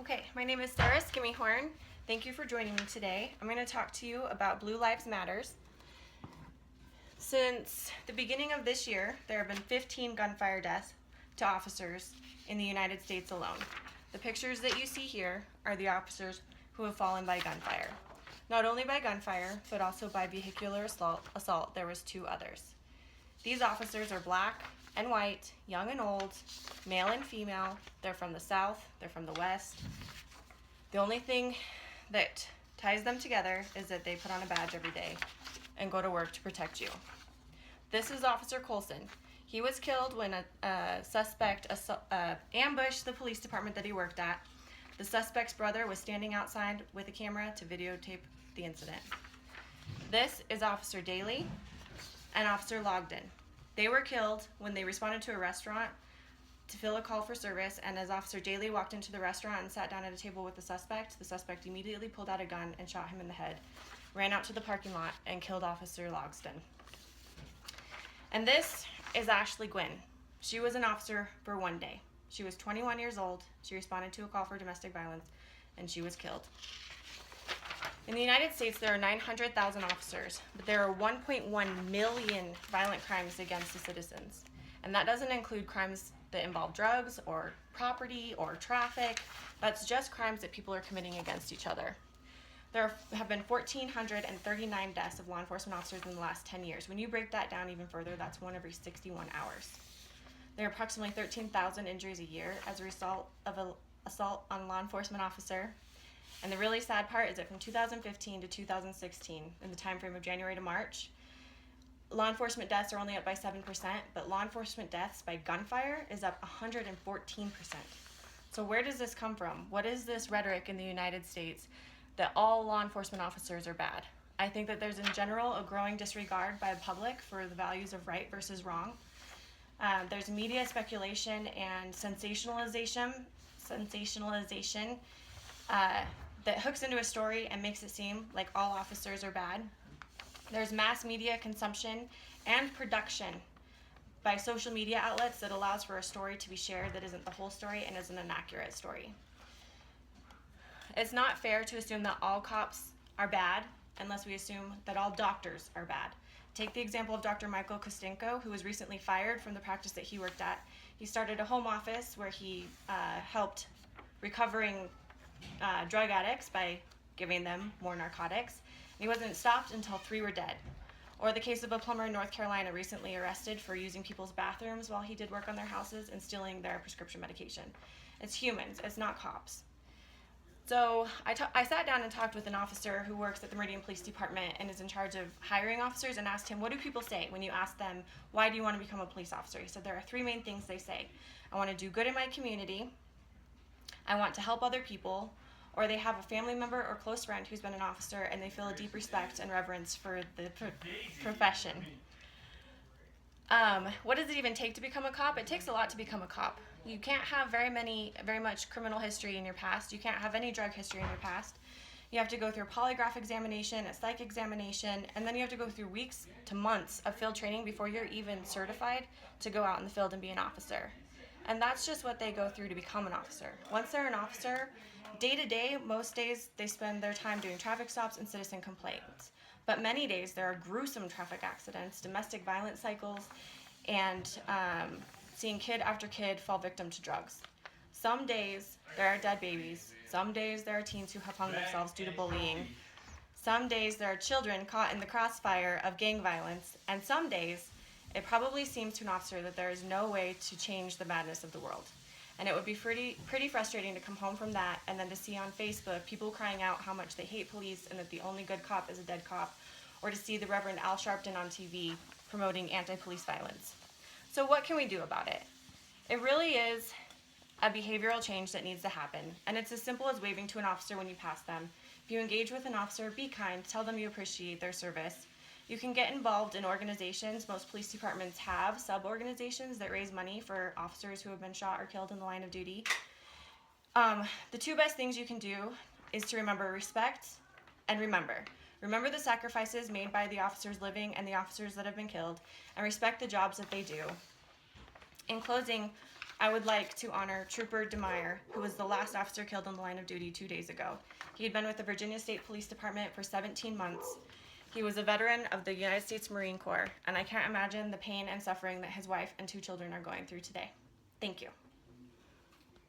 Okay, my name is Sarah Skimmyhorn. Thank you for joining me today. I'm going to talk to you about Blue Lives Matters. Since the beginning of this year, there have been 15 gunfire deaths to officers in the United States alone. The pictures that you see here are the officers who have fallen by gunfire. Not only by gunfire, but also by vehicular assault. There was 2 others. These officers are black and white, young and old, male and female. They're from the South, they're from the West. The only thing that ties them together is that they put on a badge every day and go to work to protect you. This is Officer Colson. He was killed when a suspect ambushed the police department that he worked at. The suspect's brother was standing outside with a camera to videotape the incident. This is Officer Daly and Officer Logden. They were killed when they responded to a restaurant to fill a call for service, and as Officer Daly walked into the restaurant and sat down at a table with the suspect immediately pulled out a gun and shot him in the head, ran out to the parking lot, and killed Officer Logston. And this is Ashley Gwynn. She was an officer for 1 day. She was 21 years old. She responded to a call for domestic violence, and she was killed. In the United States, there are 900,000 officers, but there are 1.1 million violent crimes against the citizens. And that doesn't include crimes that involve drugs or property or traffic. That's just crimes that people are committing against each other. There have been 1,439 deaths of law enforcement officers in the last 10 years. When you break that down even further, that's 1 every 61 hours. There are approximately 13,000 injuries a year as a result of an assault on a law enforcement officer. And the really sad part is that from 2015 to 2016, in the time frame of January to March, law enforcement deaths are only up by 7%, but law enforcement deaths by gunfire is up 114%. So where does this come from? What is this rhetoric in the United States that all law enforcement officers are bad? I think that there's in general a growing disregard by the public for the values of right versus wrong. There's media speculation and sensationalization that hooks into a story and makes it seem like all officers are bad. There's mass media consumption and production by social media outlets that allows for a story to be shared that isn't the whole story and isn't an accurate story. It's not fair to assume that all cops are bad unless we assume that all doctors are bad. Take the example of Dr. Michael Kostenko, who was recently fired from the practice that he worked at. He started a home office where he helped recovering drug addicts by giving them more narcotics. And he wasn't stopped until 3 were dead. Or the case of a plumber in North Carolina recently arrested for using people's bathrooms while he did work on their houses and stealing their prescription medication. It's humans, it's not cops. So I sat down and talked with an officer who works at the Meridian Police Department and is in charge of hiring officers, and asked him, what do people say when you ask them, why do you want to become a police officer? He said, there are 3 main things they say. I want to do good in my community, I want to help other people, or they have a family member or close friend who's been an officer and they feel a deep respect and reverence for the profession. What does it even take to become a cop? It takes a lot to become a cop. You can't have very much criminal history in your past. You can't have any drug history in your past. You have to go through a polygraph examination, a psych examination, and then you have to go through weeks to months of field training before you're even certified to go out in the field and be an officer. And that's just what they go through to become an officer. Once they're an officer, day to day, most days they spend their time doing traffic stops and citizen complaints. But many days there are gruesome traffic accidents, domestic violence cycles, and seeing kid after kid fall victim to drugs. Some days there are dead babies. Some days there are teens who have hung themselves due to bullying. Some days there are children caught in the crossfire of gang violence. And some days it probably seems to an officer that there is no way to change the madness of the world. And it would be pretty frustrating to come home from that and then to see on Facebook people crying out how much they hate police and that the only good cop is a dead cop, or to see the Reverend Al Sharpton on TV promoting anti-police violence. So what can we do about it? It really is a behavioral change that needs to happen, and it's as simple as waving to an officer when you pass them. If you engage with an officer, be kind, tell them you appreciate their service. You can get involved in organizations. Most police departments have sub-organizations that raise money for officers who have been shot or killed in the line of duty. The 2 best things you can do is to remember respect and remember. Remember the sacrifices made by the officers living and the officers that have been killed, and respect the jobs that they do. In closing, I would like to honor Trooper DeMeyer, who was the last officer killed in the line of duty 2 days ago. He had been with the Virginia State Police Department for 17 months. He was a veteran of the United States Marine Corps, and I can't imagine the pain and suffering that his wife and 2 children are going through today. Thank you.